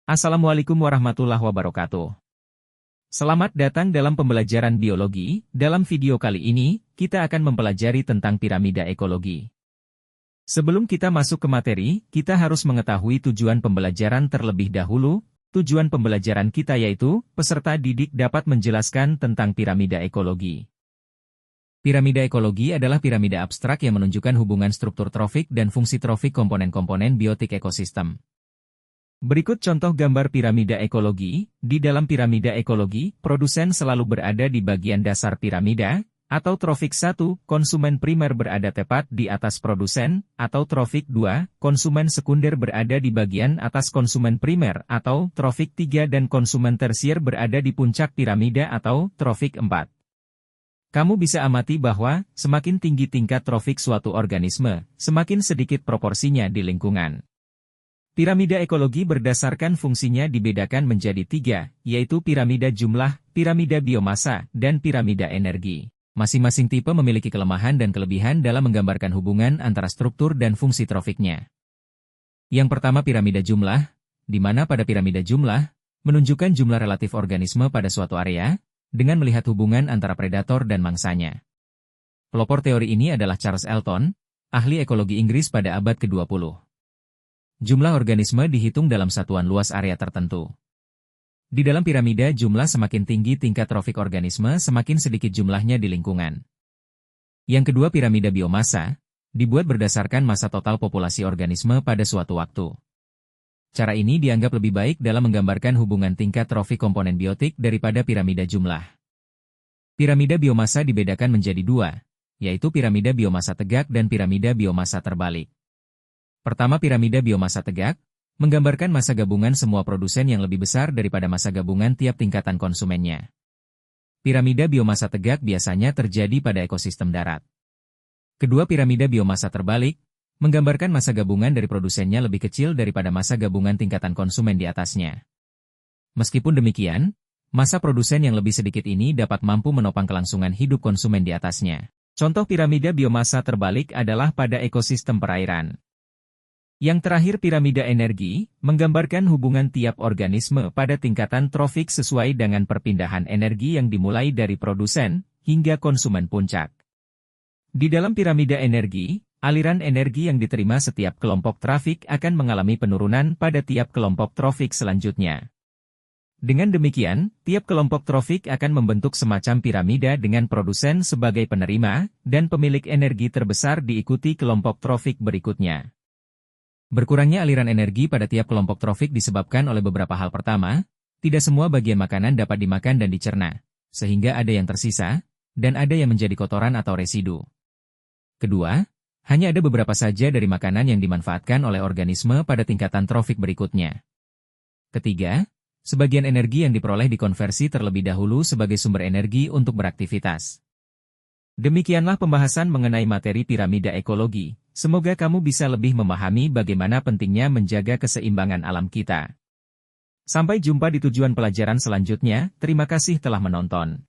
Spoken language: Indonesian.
Assalamualaikum warahmatullahi wabarakatuh. Selamat datang dalam pembelajaran biologi. Dalam video kali ini, kita akan mempelajari tentang piramida ekologi. Sebelum kita masuk ke materi, kita harus mengetahui tujuan pembelajaran terlebih dahulu. Tujuan pembelajaran kita yaitu, peserta didik dapat menjelaskan tentang piramida ekologi. Piramida ekologi adalah piramida abstrak yang menunjukkan hubungan struktur trofik dan fungsi trofik komponen-komponen biotik ekosistem. Berikut contoh gambar piramida ekologi. Di dalam piramida ekologi, produsen selalu berada di bagian dasar piramida, atau trofik 1, konsumen primer berada tepat di atas produsen, atau trofik 2, konsumen sekunder berada di bagian atas konsumen primer, atau trofik 3 dan konsumen tersier berada di puncak piramida atau trofik 4. Kamu bisa amati bahwa, semakin tinggi tingkat trofik suatu organisme, semakin sedikit proporsinya di lingkungan. Piramida ekologi berdasarkan fungsinya dibedakan menjadi 3, yaitu piramida jumlah, piramida biomasa, dan piramida energi. Masing-masing tipe memiliki kelemahan dan kelebihan dalam menggambarkan hubungan antara struktur dan fungsi trofiknya. Yang pertama piramida jumlah, di mana pada piramida jumlah, menunjukkan jumlah relatif organisme pada suatu area, dengan melihat hubungan antara predator dan mangsanya. Pelopor teori ini adalah Charles Elton, ahli ekologi Inggris pada abad ke-20. Jumlah organisme dihitung dalam satuan luas area tertentu. Di dalam piramida jumlah semakin tinggi tingkat trofik organisme semakin sedikit jumlahnya di lingkungan. Yang kedua piramida biomasa, dibuat berdasarkan massa total populasi organisme pada suatu waktu. Cara ini dianggap lebih baik dalam menggambarkan hubungan tingkat trofik komponen biotik daripada piramida jumlah. Piramida biomasa dibedakan menjadi 2, yaitu piramida biomasa tegak dan piramida biomasa terbalik. Pertama piramida biomasa tegak, menggambarkan massa gabungan semua produsen yang lebih besar daripada massa gabungan tiap tingkatan konsumennya. Piramida biomasa tegak biasanya terjadi pada ekosistem darat. Kedua piramida biomasa terbalik, menggambarkan massa gabungan dari produsennya lebih kecil daripada massa gabungan tingkatan konsumen di atasnya. Meskipun demikian, massa produsen yang lebih sedikit ini dapat mampu menopang kelangsungan hidup konsumen di atasnya. Contoh piramida biomasa terbalik adalah pada ekosistem perairan. Yang terakhir piramida energi, menggambarkan hubungan tiap organisme pada tingkatan trofik sesuai dengan perpindahan energi yang dimulai dari produsen, hingga konsumen puncak. Di dalam piramida energi, aliran energi yang diterima setiap kelompok trafik akan mengalami penurunan pada tiap kelompok trofik selanjutnya. Dengan demikian, tiap kelompok trofik akan membentuk semacam piramida dengan produsen sebagai penerima, dan pemilik energi terbesar diikuti kelompok trofik berikutnya. Berkurangnya aliran energi pada tiap kelompok trofik disebabkan oleh beberapa hal. Pertama, tidak semua bagian makanan dapat dimakan dan dicerna, sehingga ada yang tersisa, dan ada yang menjadi kotoran atau residu. Kedua, hanya ada beberapa saja dari makanan yang dimanfaatkan oleh organisme pada tingkatan trofik berikutnya. Ketiga, sebagian energi yang diperoleh dikonversi terlebih dahulu sebagai sumber energi untuk beraktivitas. Demikianlah pembahasan mengenai materi piramida ekologi. Semoga kamu bisa lebih memahami bagaimana pentingnya menjaga keseimbangan alam kita. Sampai jumpa di tujuan pelajaran selanjutnya. Terima kasih telah menonton.